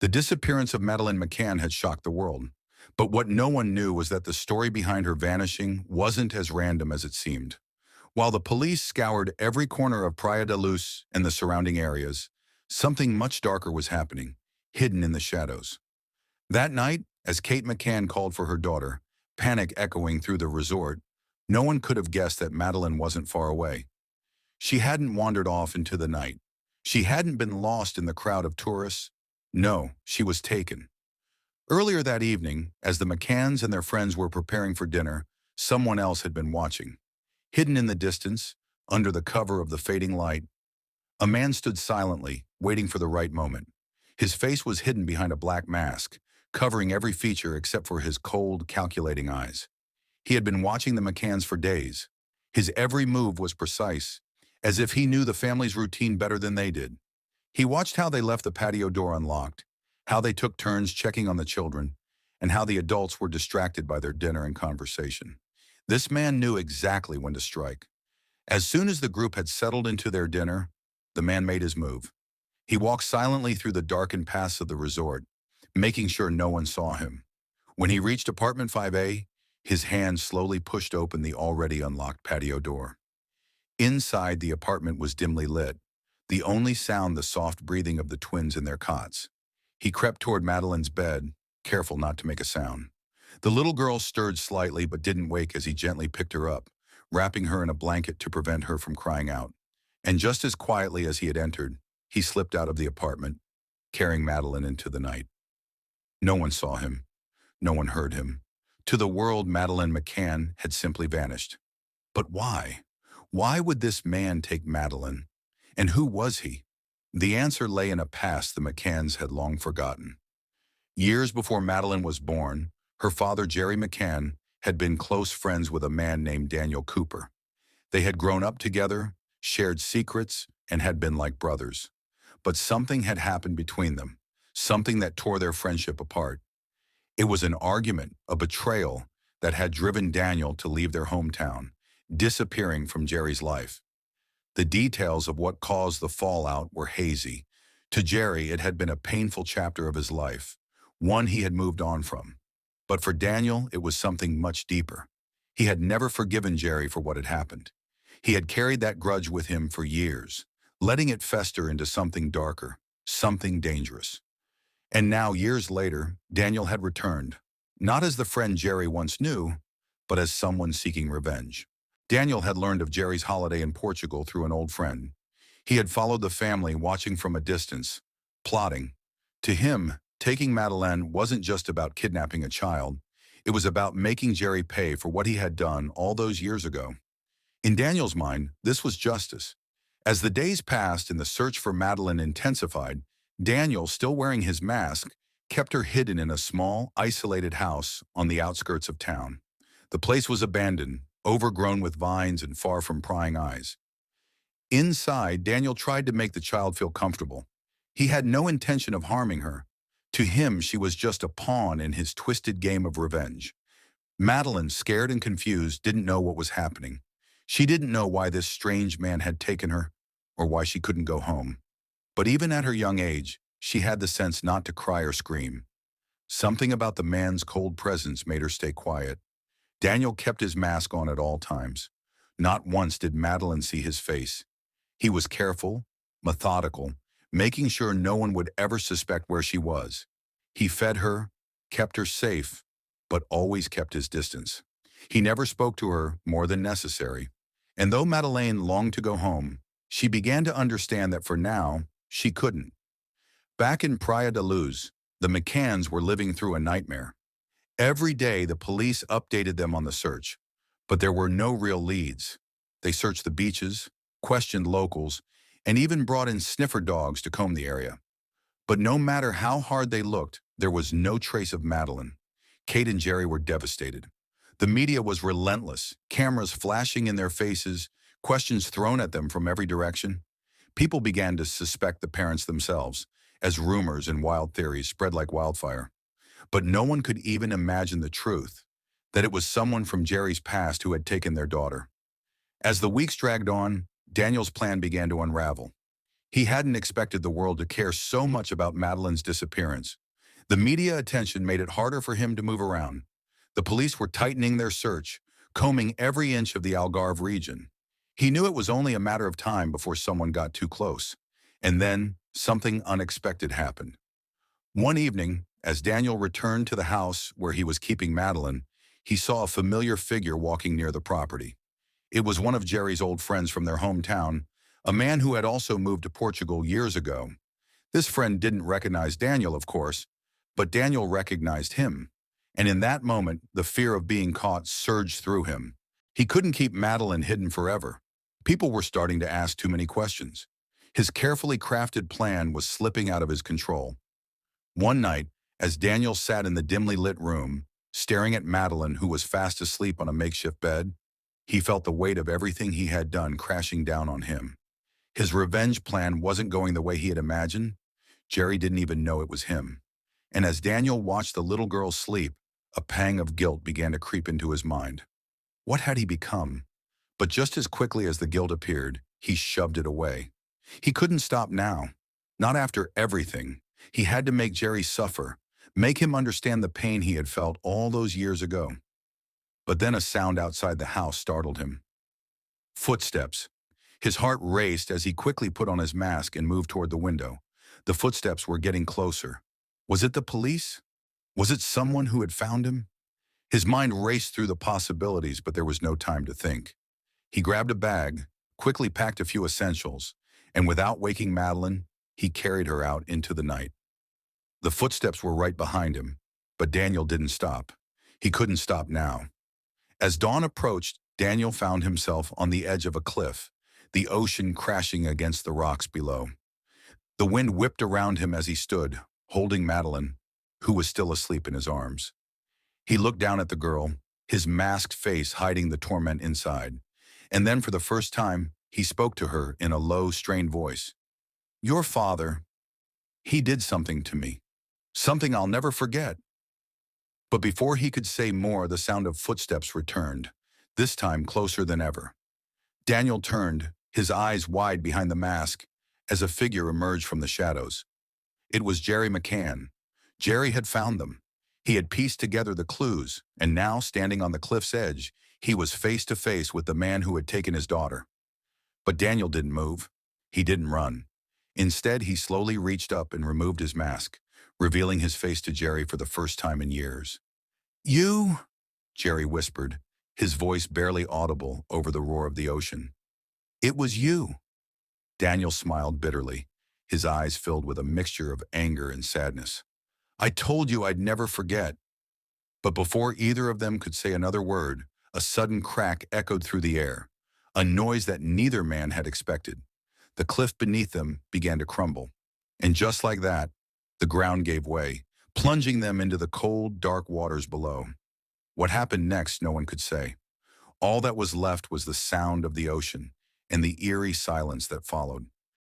The disappearance of Madeleine McCann had shocked the world. But what no one knew was that the story behind her vanishing wasn't as random as it seemed. While the police scoured every corner of Praia da Luz and the surrounding areas, something much darker was happening, hidden in the shadows. That night, as Kate McCann called for her daughter, panic echoing through the resort, no one could have guessed that Madeleine wasn't far away. She hadn't wandered off into the night. She hadn't been lost in the crowd of tourists. No, she was taken. Earlier that evening, as the McCanns and their friends were preparing for dinner, someone else had been watching. Hidden in the distance, under the cover of the fading light, a man stood silently, waiting for the right moment. His face was hidden behind a black mask, covering every feature except for his cold, calculating eyes. He had been watching the McCanns for days. His every move was precise, as if he knew the family's routine better than they did. He watched how they left the patio door unlocked, how they took turns checking on the children, and how the adults were distracted by their dinner and conversation. This man knew exactly when to strike. As soon as the group had settled into their dinner, the man made his move. He walked silently through the darkened paths of the resort, making sure no one saw him. When he reached apartment 5A, his hand slowly pushed open the already unlocked patio door. Inside, the apartment was dimly lit, the only sound the soft breathing of the twins in their cots. He crept toward Madeleine's bed, careful not to make a sound. The little girl stirred slightly but didn't wake as he gently picked her up, wrapping her in a blanket to prevent her from crying out. And just as quietly as he had entered, he slipped out of the apartment, carrying Madeleine into the night. No one saw him. No one heard him. To the world, Madeleine McCann had simply vanished. But why? Why would this man take Madeleine? And who was he? The answer lay in a past the McCanns had long forgotten. Years before Madeleine was born, her father, Gerry McCann, had been close friends with a man named Daniel Cooper. They had grown up together, shared secrets, and had been like brothers. But something had happened between them, something that tore their friendship apart. It was an argument, a betrayal, that had driven Daniel to leave their hometown, disappearing from Gerry's life. The details of what caused the fallout were hazy. To Gerry, it had been a painful chapter of his life, one he had moved on from. But for Daniel, it was something much deeper. He had never forgiven Gerry for what had happened. He had carried that grudge with him for years, letting it fester into something darker, something dangerous. And now, years later, Daniel had returned, not as the friend Gerry once knew, but as someone seeking revenge. Daniel had learned of Gerry's holiday in Portugal through an old friend. He had followed the family, watching from a distance, plotting. To him, taking Madeleine wasn't just about kidnapping a child. It was about making Gerry pay for what he had done all those years ago. In Daniel's mind, this was justice. As the days passed and the search for Madeleine intensified, Daniel, still wearing his mask, kept her hidden in a small, isolated house on the outskirts of town. The place was abandoned, overgrown with vines and far from prying eyes. Inside, Daniel tried to make the child feel comfortable. He had no intention of harming her. To him, she was just a pawn in his twisted game of revenge. Madeleine, scared and confused, didn't know what was happening. She didn't know why this strange man had taken her, or why she couldn't go home. But even at her young age, she had the sense not to cry or scream. Something about the man's cold presence made her stay quiet. Daniel kept his mask on at all times. Not once did Madeleine see his face. He was careful, methodical, making sure no one would ever suspect where she was. He fed her, kept her safe, but always kept his distance. He never spoke to her more than necessary. And though Madeleine longed to go home, she began to understand that for now, she couldn't. Back in Praia da Luz, the McCanns were living through a nightmare. Every day, the police updated them on the search, but there were no real leads. They searched the beaches, questioned locals, and even brought in sniffer dogs to comb the area. But no matter how hard they looked, there was no trace of Madeleine. Kate and Gerry were devastated. The media was relentless, cameras flashing in their faces, questions thrown at them from every direction. People began to suspect the parents themselves, as rumors and wild theories spread like wildfire. But no one could even imagine the truth, that it was someone from Gerry's past who had taken their daughter. As the weeks dragged on, Daniel's plan began to unravel. He hadn't expected the world to care so much about Madeline's disappearance. The media attention made it harder for him to move around. The police were tightening their search, combing every inch of the Algarve region. He knew it was only a matter of time before someone got too close. And then, something unexpected happened. One evening, as Daniel returned to the house where he was keeping Madeleine, he saw a familiar figure walking near the property. It was one of Gerry's old friends from their hometown, a man who had also moved to Portugal years ago. This friend didn't recognize Daniel, of course, but Daniel recognized him. And in that moment, the fear of being caught surged through him. He couldn't keep Madeleine hidden forever. People were starting to ask too many questions. His carefully crafted plan was slipping out of his control. One night, as Daniel sat in the dimly lit room, staring at Madeleine, who was fast asleep on a makeshift bed, he felt the weight of everything he had done crashing down on him. His revenge plan wasn't going the way he had imagined. Gerry didn't even know it was him. And as Daniel watched the little girl sleep, a pang of guilt began to creep into his mind. What had he become? But just as quickly as the guilt appeared, he shoved it away. He couldn't stop now. Not after everything. He had to make Gerry suffer, make him understand the pain he had felt all those years ago. But then a sound outside the house startled him. Footsteps. His heart raced as he quickly put on his mask and moved toward the window. The footsteps were getting closer. Was it the police? Was it someone who had found him? His mind raced through the possibilities, but there was no time to think. He grabbed a bag, quickly packed a few essentials, and without waking Madeleine, he carried her out into the night. The footsteps were right behind him, but Daniel didn't stop. He couldn't stop now. As dawn approached, Daniel found himself on the edge of a cliff, the ocean crashing against the rocks below. The wind whipped around him as he stood, holding Madeleine, who was still asleep in his arms. He looked down at the girl, his masked face hiding the torment inside. And then for the first time, he spoke to her in a low, strained voice. "Your father, he did something to me. Something I'll never forget." But before he could say more, the sound of footsteps returned, this time closer than ever. Daniel turned, his eyes wide behind the mask, as a figure emerged from the shadows. It was Gerry McCann. Gerry had found them. He had pieced together the clues, and now, standing on the cliff's edge, he was face to face with the man who had taken his daughter. But Daniel didn't move. He didn't run. Instead, he slowly reached up and removed his mask, revealing his face to Gerry for the first time in years. "You?" Gerry whispered, his voice barely audible over the roar of the ocean. "It was you." Daniel smiled bitterly, his eyes filled with a mixture of anger and sadness. "I told you I'd never forget." But before either of them could say another word, a sudden crack echoed through the air, a noise that neither man had expected. The cliff beneath them began to crumble. And just like that, the ground gave way, plunging them into the cold, dark waters below. What happened next, no one could say. All that was left was the sound of the ocean and the eerie silence that followed.